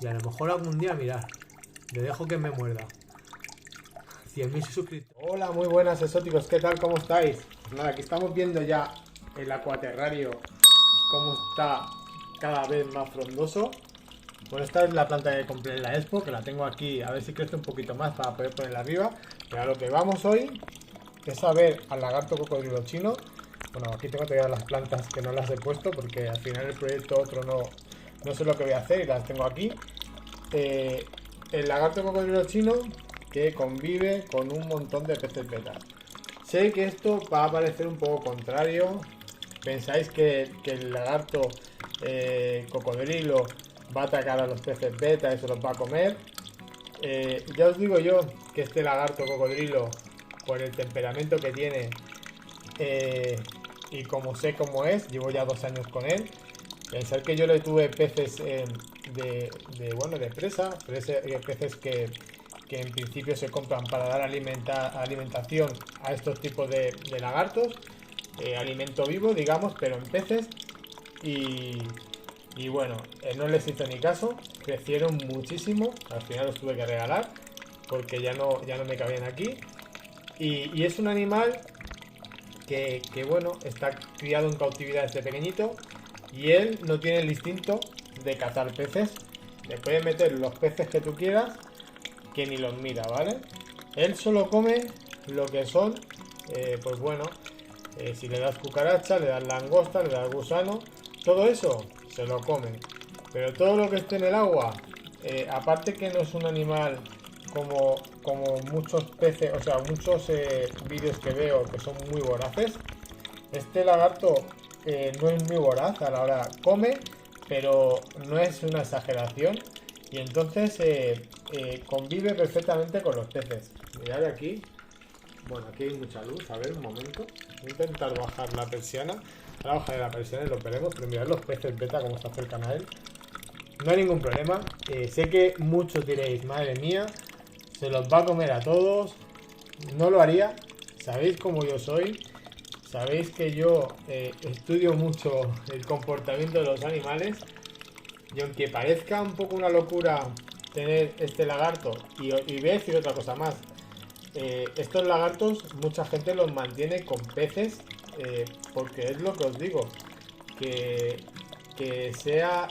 Y a lo mejor algún día, mirad, le dejo que me muerda. 100.000 suscriptores. Hola, muy buenas exóticos, ¿qué tal? ¿Cómo estáis? Pues nada, aquí estamos viendo ya el acuaterrario cómo está cada vez más frondoso. Bueno, esta es la planta que compré en la Expo, que la tengo aquí, a ver si crece un poquito más para poder ponerla arriba. Pero a lo que vamos hoy es a ver al lagarto cocodrilo chino. Bueno, aquí tengo todavía las plantas que no las he puesto porque al final el proyecto otro no sé lo que voy a hacer y las tengo aquí. El lagarto cocodrilo chino que convive con un montón de peces beta. Sé que esto va a parecer un poco contrario. Pensáis que el lagarto cocodrilo va a atacar a los peces beta y se los va a comer. Ya os digo yo que este lagarto cocodrilo, por el temperamento que tiene y como sé cómo es, llevo ya 2 años con él. Pensar que yo le tuve peces de presa, peces que en principio se compran para dar alimentación a estos tipos de lagartos, alimento vivo, digamos, pero en peces. Y bueno, no les hice ni caso, crecieron muchísimo, al final los tuve que regalar porque ya no me cabían aquí. Y es un animal que bueno, está criado en cautividad desde pequeñito y él no tiene el instinto de cazar peces. Le puedes meter los peces que tú quieras, que ni los mira, ¿vale? Él solo come lo que son, pues bueno, si le das cucaracha, le das langosta, le das gusano, todo eso se lo come. Pero todo lo que esté en el agua, aparte que no es un animal como muchos peces, o sea, muchos vídeos que veo que son muy voraces, este lagarto no es muy voraz a la hora come, pero no es una exageración y entonces convive perfectamente con los peces. Mirad aquí, bueno, aquí hay mucha luz, a ver un momento, voy a intentar bajar la persiana, ahora bajaré la persiana y lo veremos, pero mirad los peces beta como se acercan a él. No hay ningún problema, sé que muchos diréis, madre mía, se los va a comer a todos, no lo haría, sabéis cómo yo soy. Sabéis que yo estudio mucho el comportamiento de los animales y aunque parezca un poco una locura tener este lagarto, y voy a decir otra cosa más, estos lagartos mucha gente los mantiene con peces porque es lo que os digo, que sea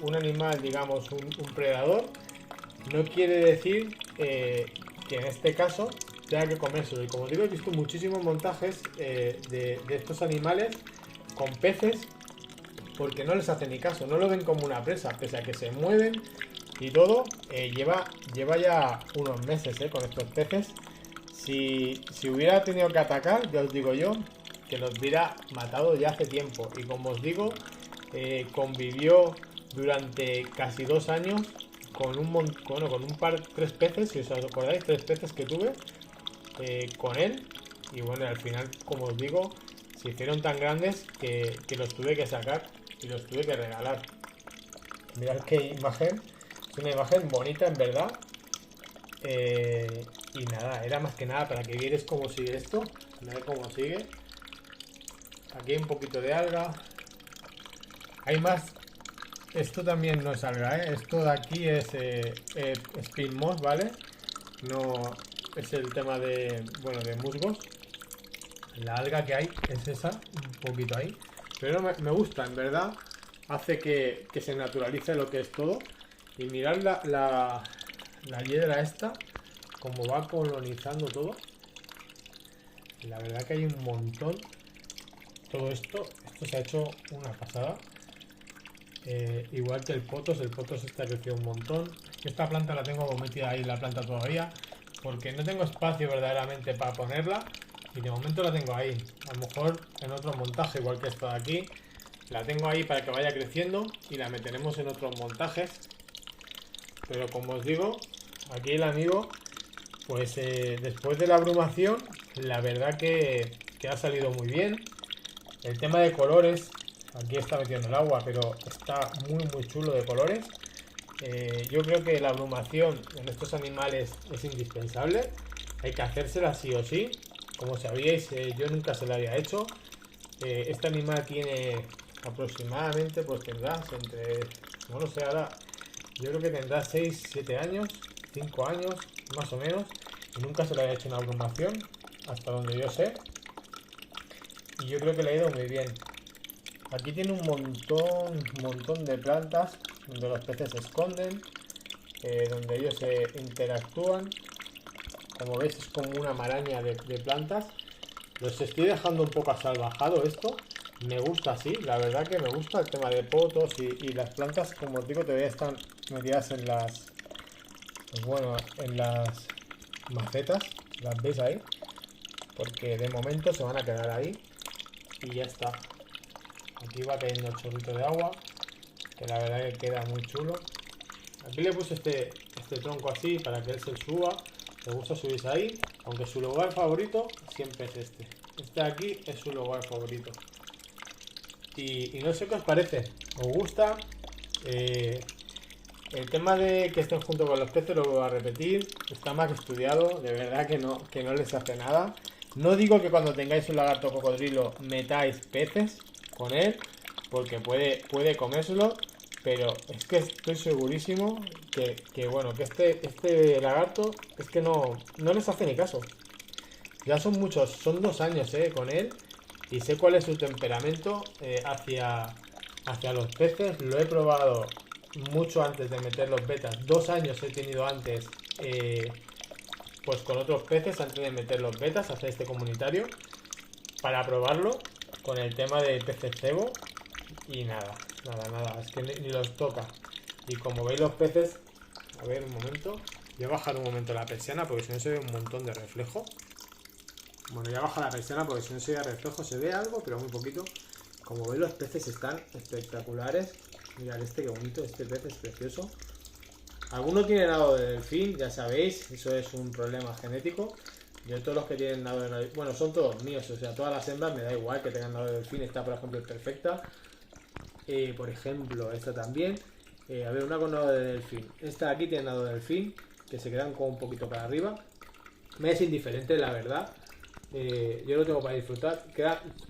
un animal, digamos, un predador, no quiere decir que en este caso tenga que comérselo. Y como digo, he visto muchísimos montajes de estos animales con peces porque no les hacen ni caso, no lo ven como una presa, pese a que se mueven y todo. Lleva ya unos meses con estos peces. Si hubiera tenido que atacar, ya os digo yo que los hubiera matado ya hace tiempo. Y como os digo, convivió durante casi 2 años con un par, 3 peces, si os acordáis, 3 peces que tuve con él. Y bueno, al final, como os digo, se hicieron tan grandes que los tuve que sacar y los tuve que regalar. Mirad qué imagen, es una imagen bonita en verdad. Y nada, era más que nada para que vierais cómo sigue esto. Mirad cómo sigue. Aquí hay un poquito de alga. Hay más. Esto también no es alga, esto de aquí es spin moss, ¿vale? No es el tema de musgos. La alga que hay es esa, un poquito ahí. Pero me gusta, en verdad. Hace que se naturalice lo que es todo. Y mirad la hiedra esta, como va colonizando todo. La verdad que hay un montón. Todo esto se ha hecho una pasada. Igual que el potos está crecido un montón. Esta planta la tengo metida ahí, la planta todavía, porque no tengo espacio verdaderamente para ponerla y de momento la tengo ahí. A lo mejor en otro montaje, igual que esta de aquí, la tengo ahí para que vaya creciendo y la meteremos en otros montajes. Pero como os digo, aquí el amigo, pues después de la abrumación, la verdad que ha salido muy bien. El tema de colores, aquí está metido en el agua, pero está muy chulo de colores. Yo creo que la abrumación en estos animales es indispensable. Hay que hacérsela sí o sí. Como sabíais, yo nunca se la había hecho. Este animal tiene aproximadamente, pues tendrás entre, no lo sé ahora, Yo creo que tendrá 6, 7 años, 5 años, más o menos. Y nunca se le había hecho una abrumación, hasta donde yo sé. Y yo creo que le ha ido muy bien. Aquí tiene un montón de plantas donde los peces se esconden, donde ellos se interactúan. Como veis es como una maraña de plantas. Los estoy dejando un poco asalvajado esto. Me gusta así, la verdad que me gusta el tema de potos y las plantas, como os digo, todavía están metidas en las, pues bueno, en las macetas, las veis ahí, porque de momento se van a quedar ahí y ya está. Aquí va cayendo el chorrito de agua, que la verdad que queda muy chulo. Aquí le puse este tronco así para que él se suba. Le gusta subirse ahí, aunque su lugar favorito siempre es este. Este de aquí es su lugar favorito. Y no sé qué os parece. ¿Os gusta? El tema de que estén junto con los peces lo voy a repetir. Está más estudiado. De verdad que no les hace nada. No digo que cuando tengáis un lagarto cocodrilo metáis peces con él, porque puede comérselo. Pero es que estoy segurísimo que bueno, que este lagarto es que no les hace ni caso. Ya son muchos, son 2 años con él. Y sé cuál es su temperamento hacia los peces. Lo he probado mucho antes de meter los betas. 2 años he tenido antes, pues con otros peces, antes de meter los betas, hacer este comunitario, para probarlo con el tema de peces cebo. Y nada, es que ni los toca. Y como veis los peces, a ver un momento, voy a bajar un momento la persiana porque si no se ve un montón de reflejo. Bueno, ya baja la persiana porque si no se ve reflejo, se ve algo, pero muy poquito. Como veis los peces están espectaculares. Mirad este, qué bonito, este pez es precioso. Alguno tiene nado de delfín, ya sabéis, eso es un problema genético. Yo todos los que tienen nado de delfín, bueno, son todos míos, o sea, todas las hembras me da igual que tengan nado de delfín. Esta, por ejemplo, es perfecta. Por ejemplo, esta también. A ver, una con nado de delfín. Esta de aquí tiene nado de delfín, que se quedan como un poquito para arriba. Me es indiferente, la verdad. Yo lo tengo para disfrutar.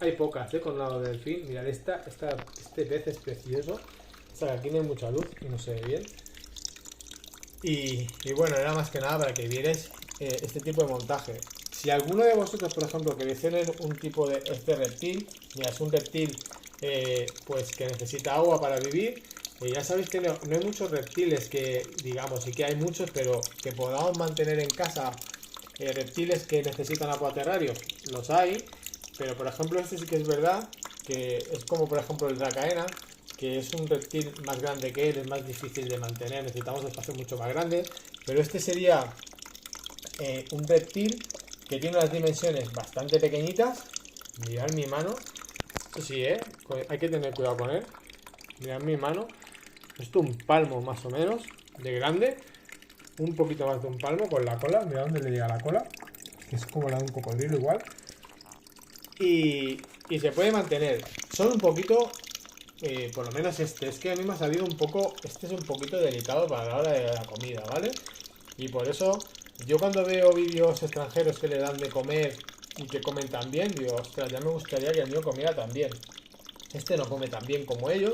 Hay pocas con nado de delfín. Mirad, este pez es precioso. Esta de aquí tiene mucha luz y no se ve bien. Y bueno, era más que nada para que vierais este tipo de montaje. Si alguno de vosotros, por ejemplo, queréis tener un tipo de este reptil, mira, es un reptil pues que necesita agua para vivir. Ya sabéis que no hay muchos reptiles que, digamos, sí que hay muchos, pero que podamos mantener en casa reptiles que necesitan acuaterrarios. Los hay, pero por ejemplo este sí que es verdad, que es como por ejemplo el Dracaena, que es un reptil más grande que él, es más difícil de mantener, necesitamos espacios mucho más grandes, pero este sería un reptil que tiene unas dimensiones bastante pequeñitas. Mirad mi mano, esto sí, hay que tener cuidado con él. Mirad mi mano, esto un palmo más o menos de grande, un poquito más de un palmo con la cola. Mirad dónde le llega la cola, que es como la de un cocodrilo igual. Y se puede mantener. Son un poquito, por lo menos este, es que a mí me ha salido un poco, este es un poquito delicado para la hora de la comida, ¿vale? Y por eso yo cuando veo vídeos extranjeros que le dan de comer y que comen tan bien, digo, ostras, ya me gustaría que el mío comiera tan bien. Este no come tan bien como ellos,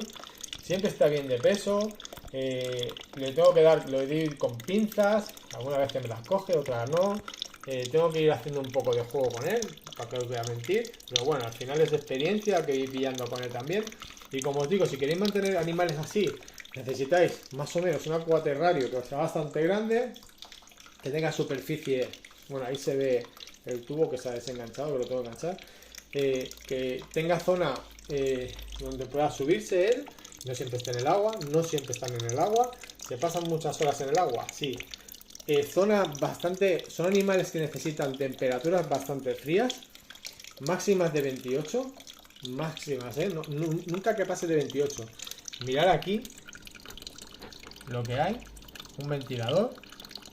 siempre está bien de peso. Le tengo que dar, lo de ir con pinzas, alguna vez que me las coge, otras no. Tengo que ir haciendo un poco de juego con él, para que os voy a mentir, pero bueno, al final es experiencia que ir pillando con él también. Y como os digo, si queréis mantener animales así, necesitáis más o menos un acuaterrario que sea bastante grande, que tenga superficie, bueno, ahí se ve el tubo que se ha desenganchado, que lo tengo que enganchar, que tenga zona donde pueda subirse él. No siempre está en el agua, no siempre están en el agua. Se pasan muchas horas en el agua, sí. Son animales que necesitan temperaturas bastante frías, máximas de 28, máximas, nunca que pase de 28. Mirad aquí lo que hay, un ventilador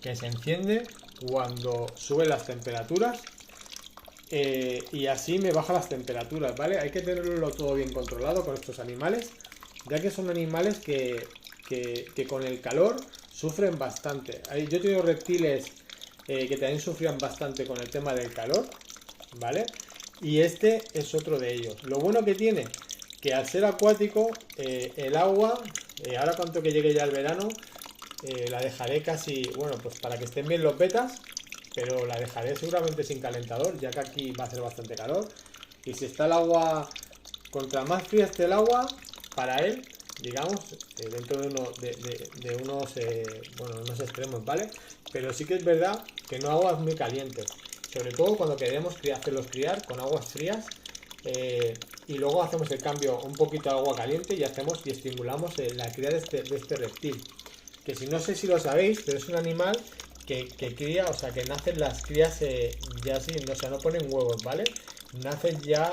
que se enciende cuando suben las temperaturas. Y así me baja las temperaturas, ¿vale? Hay que tenerlo todo bien controlado con estos animales, ya que son animales que con el calor sufren bastante. Yo he tenido reptiles que también sufrían bastante con el tema del calor, ¿vale? Y este es otro de ellos. Lo bueno que tiene, que al ser acuático, el agua, ahora cuanto que llegue ya el verano, la dejaré casi, bueno, pues para que estén bien los betas, pero la dejaré seguramente sin calentador, ya que aquí va a ser bastante calor. Y si está el agua, contra más fría esté el agua, para él, digamos, dentro de, de unos, bueno, unos extremos, ¿vale? Pero sí que es verdad que no aguas muy calientes, sobre todo cuando queremos hacerlos criar con aguas frías. Y luego hacemos el cambio un poquito a agua caliente y hacemos y estimulamos la cría de este reptil, que si no sé si lo sabéis, pero es un animal que cría, o sea, que nacen las crías ya así, o sea, no ponen huevos, ¿vale? Nacen ya,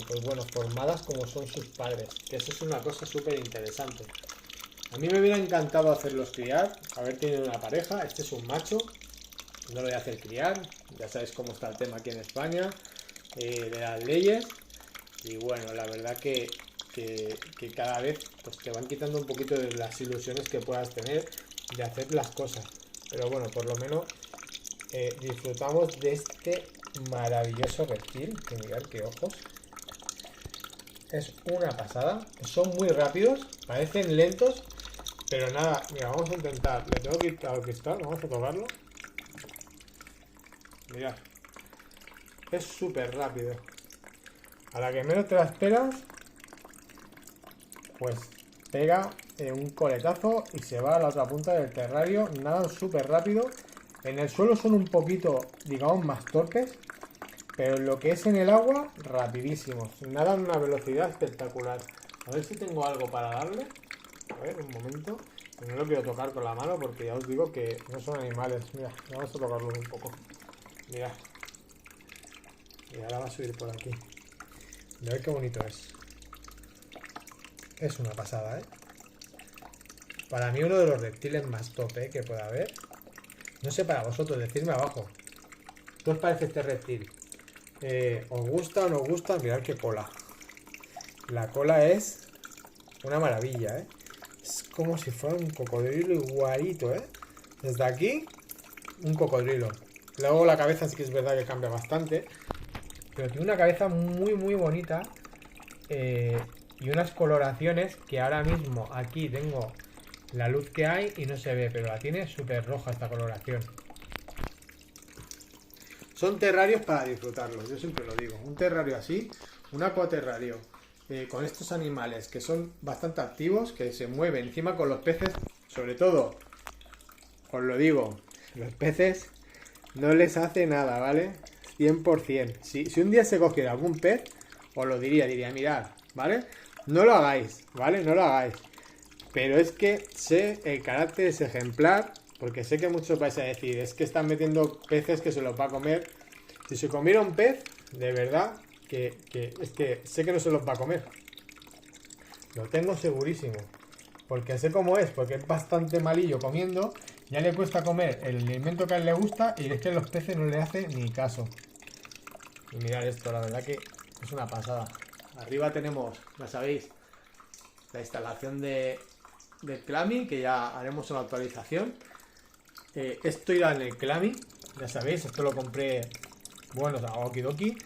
pues bueno, formadas como son sus padres, que eso es una cosa súper interesante. A mí me hubiera encantado hacerlos criar, haber tenido una pareja. Este es un macho, no lo voy a hacer criar, ya sabéis cómo está el tema aquí en España, de las leyes. Y bueno, la verdad que cada vez pues te van quitando un poquito de las ilusiones que puedas tener de hacer las cosas. Pero bueno, por lo menos disfrutamos de este maravilloso reptil. Que mirad qué ojos. Es una pasada. Son muy rápidos, parecen lentos, pero nada, mira, vamos a intentar. Le tengo que quitar el cristal, vamos a tocarlo. Mirad, es súper rápido. A la que menos te la esperas, pues pega un coletazo y se va a la otra punta del terrario. Nadan súper rápido. En el suelo son un poquito, digamos, más torpes, pero en lo que es en el agua, rapidísimos. Nadan a una velocidad espectacular. A ver si tengo algo para darle. A ver, un momento. No lo quiero tocar con la mano porque ya os digo que no son animales. Mira, vamos a tocarlos un poco. Mira. Y ahora va a subir por aquí. Mirad qué bonito es. Es una pasada, ¿eh? Para mí uno de los reptiles más top, que pueda haber. No sé para vosotros, decidme abajo. ¿Qué os parece este reptil? ¿Os gusta o no os gusta? Mirad qué cola. La cola es una maravilla, ¿eh? Es como si fuera un cocodrilo igualito, ¿eh? Desde aquí, un cocodrilo. Luego la cabeza sí que es verdad que cambia bastante. Pero tiene una cabeza muy muy bonita. Y unas coloraciones que ahora mismo aquí tengo la luz que hay y no se ve, pero la tiene súper roja esta coloración. Son terrarios para disfrutarlos, yo siempre lo digo. Un terrario así, un acuaterrario con estos animales que son bastante activos, que se mueven encima con los peces, sobre todo, os lo digo, los peces no les hace nada, ¿vale? 100%. Si un día se cogiera algún pez, os lo diría, mirad, ¿vale? No lo hagáis, ¿vale? No lo hagáis. Pero es que sé el carácter es ejemplar, porque sé que muchos vais a decir, es que están metiendo peces que se los va a comer. Si se comiera un pez, de verdad, que es que sé que no se los va a comer. Lo tengo segurísimo. Porque sé cómo es, porque es bastante malillo comiendo. Ya le cuesta comer el alimento que a él le gusta y es que los peces no le hacen ni caso. Y mirad esto, la verdad que es una pasada. Arriba tenemos, ya sabéis, la instalación del Clami, que ya haremos una actualización. Esto irá en el Clami, ya sabéis, esto lo compré, bueno, a Okidoki,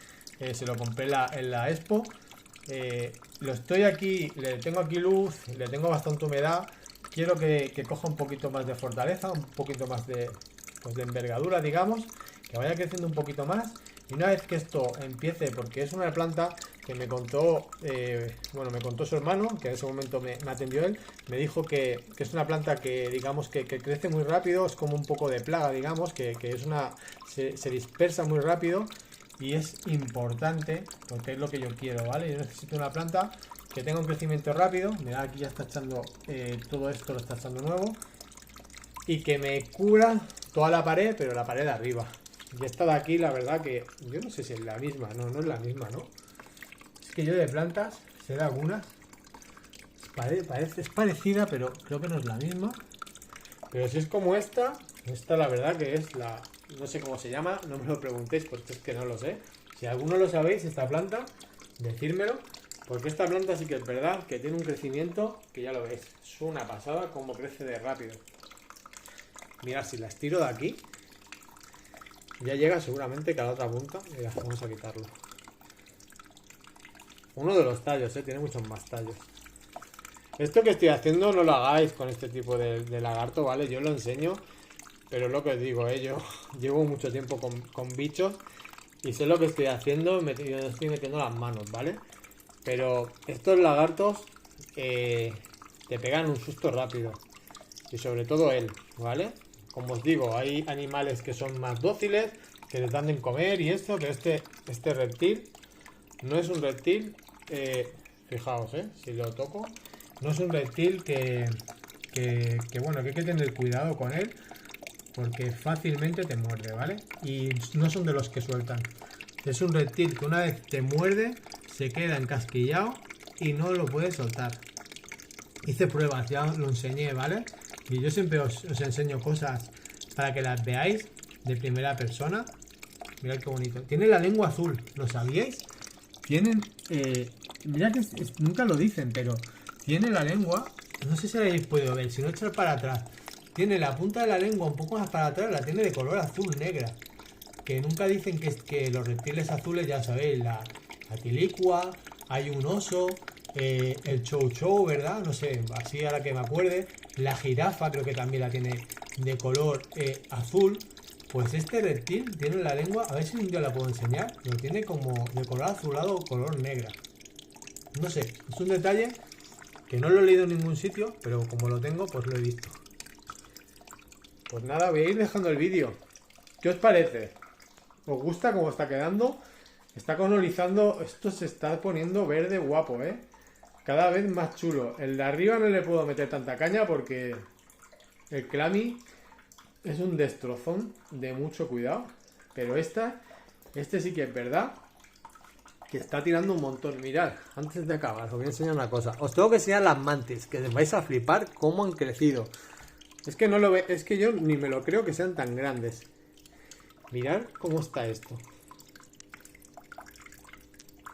se lo compré en la Expo. Lo estoy aquí, le tengo aquí luz, le tengo bastante humedad. Quiero que coja un poquito más de fortaleza, un poquito más de, pues de envergadura, digamos, que vaya creciendo un poquito más. Y una vez que esto empiece, porque es una planta que me contó, bueno, me contó su hermano, que en ese momento me atendió él, me dijo que es una planta que, digamos, que crece muy rápido, es como un poco de plaga, digamos, que es una, se dispersa muy rápido y es importante, porque es lo que yo quiero, ¿vale? Yo necesito una planta que tenga un crecimiento rápido, mirad, aquí ya está echando, todo esto lo está echando nuevo, y que me cubra toda la pared, pero la pared de arriba. Y esta de aquí, la verdad que yo no sé si es la misma, no es la misma, ¿no? Es que yo de plantas sé de algunas, es parecida, pero creo que no es la misma. Pero si es como esta la verdad que es la, no sé cómo se llama, no me lo preguntéis porque es que no lo sé. Si alguno lo sabéis, esta planta, decírmelo, porque esta planta sí que es verdad que tiene un crecimiento que ya lo veis, es una pasada como crece de rápido. Mirad, si la estiro de aquí, ya llega seguramente que a la otra punta. Mira, vamos a quitarlo. Uno de los tallos, tiene muchos más tallos. Esto que estoy haciendo no lo hagáis con este tipo de lagarto, ¿vale? Yo lo enseño, pero lo que os digo, yo llevo mucho tiempo con bichos y sé lo que estoy haciendo, estoy metiendo las manos, ¿vale? Pero estos lagartos te pegan un susto rápido. Y sobre todo él, ¿vale? Como os digo, hay animales que son más dóciles, que les dan de comer y esto, pero este reptil no es un reptil, fijaos, si lo toco, no es un reptil que bueno, que hay que tener cuidado con él, porque fácilmente te muerde, ¿vale? Y no son de los que sueltan. Es un reptil que una vez te muerde, se queda encasquillado y no lo puedes soltar. Hice pruebas, ya lo enseñé, ¿vale? Y yo siempre os enseño cosas para que las veáis de primera persona. Mirad qué bonito. Tiene la lengua azul, ¿lo sabíais? Tienen... mirad que nunca lo dicen, pero tiene la lengua... No sé si la habéis podido ver, si no echar para atrás. Tiene la punta de la lengua un poco más para atrás, la tiene de color azul negra. Que nunca dicen que los reptiles azules, ya sabéis, la tilicua, hay un oso... el chow chow, ¿verdad? No sé, así ahora que me acuerde. La jirafa creo que también la tiene de color azul. Pues este reptil tiene la lengua, a ver si un día la puedo enseñar, lo tiene como de color azulado o color negra. No sé, es un detalle que no lo he leído en ningún sitio, pero como lo tengo, pues lo he visto. Pues nada, voy a ir dejando el vídeo. ¿Qué os parece? ¿Os gusta cómo está quedando? Está colonizando, esto se está poniendo verde guapo, cada vez más chulo. El de arriba no le puedo meter tanta caña porque el Clami es un destrozón de mucho cuidado. Pero este sí que es verdad que está tirando un montón. Mirad, antes de acabar os voy a enseñar una cosa. Os tengo que enseñar las mantis, que os vais a flipar cómo han crecido. Es que no lo ve, es que yo ni me lo creo que sean tan grandes. Mirad cómo está esto.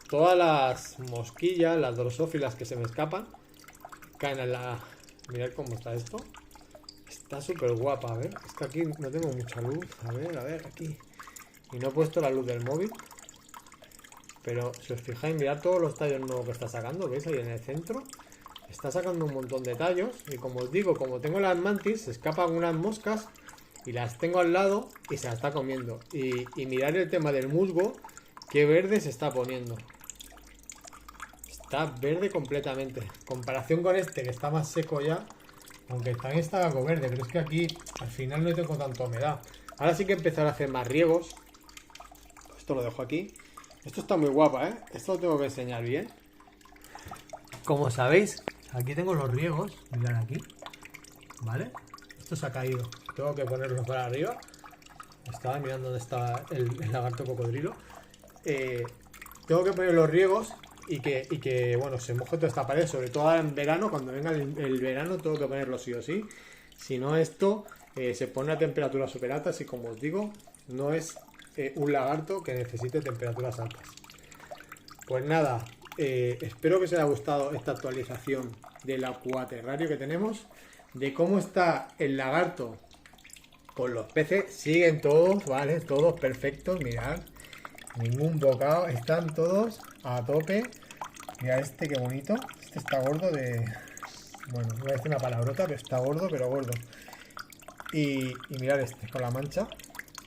Todas las mosquillas, las drosófilas que se me escapan, caen en la... Mirad cómo está esto. Está súper guapa, a ver. Es que aquí no tengo mucha luz. A ver, aquí. Y no he puesto la luz del móvil. Pero si os fijáis, mirad todos los tallos nuevos que está sacando. ¿Veis ahí en el centro? Está sacando un montón de tallos. Y como os digo, como tengo las mantis, se escapan unas moscas y las tengo al lado y se las está comiendo. Y mirad el tema del musgo, qué verde se está poniendo. Está verde completamente. En comparación con este que está más seco ya. Aunque también está algo verde. Pero es que aquí al final no tengo tanta humedad. Ahora sí que empezar a hacer más riegos. Esto lo dejo aquí. Esto está muy guapa, Esto lo tengo que enseñar bien. Como sabéis, aquí tengo los riegos. Mirad aquí. ¿Vale? Esto se ha caído. Tengo que ponerlo para arriba. Estaba mirando dónde está el lagarto cocodrilo. Tengo que poner los riegos. Y que, bueno, se moje toda esta pared, sobre todo ahora en verano, cuando venga el verano tengo que ponerlo sí o sí. Si no, esto se pone a temperaturas súper altas y como os digo, no es un lagarto que necesite temperaturas altas. Pues nada, espero que os haya gustado esta actualización del acuaterrario que tenemos, de cómo está el lagarto con los peces. Siguen todos, ¿vale? Todos perfectos, mirad. Ningún bocado, están todos a tope. Mira este, qué bonito. Este está gordo de... Bueno, no voy a decir una palabrota, pero está gordo, pero gordo. Y mirad este, con la mancha.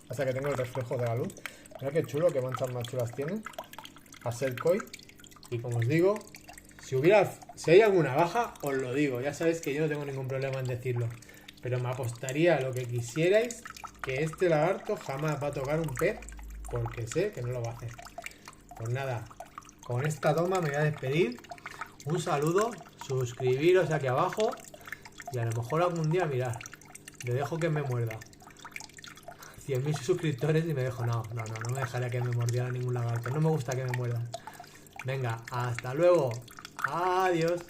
Hasta que tengo el reflejo de la luz. Mirad qué chulo, qué manchas más chulas tiene. A ser koi. Y como os digo, si hay alguna baja, os lo digo. Ya sabéis que yo no tengo ningún problema en decirlo. Pero me apostaría a lo que quisierais que este lagarto jamás va a tocar un pez. Porque sé que no lo va a hacer. Pues nada, con esta toma me voy a despedir. Un saludo, suscribiros aquí abajo. Y a lo mejor algún día, mirad, le dejo que me muerda. 100.000 suscriptores y me dejo. No me dejaré que me mordiera ningún lagarto. No me gusta que me muerdan. Venga, hasta luego. Adiós.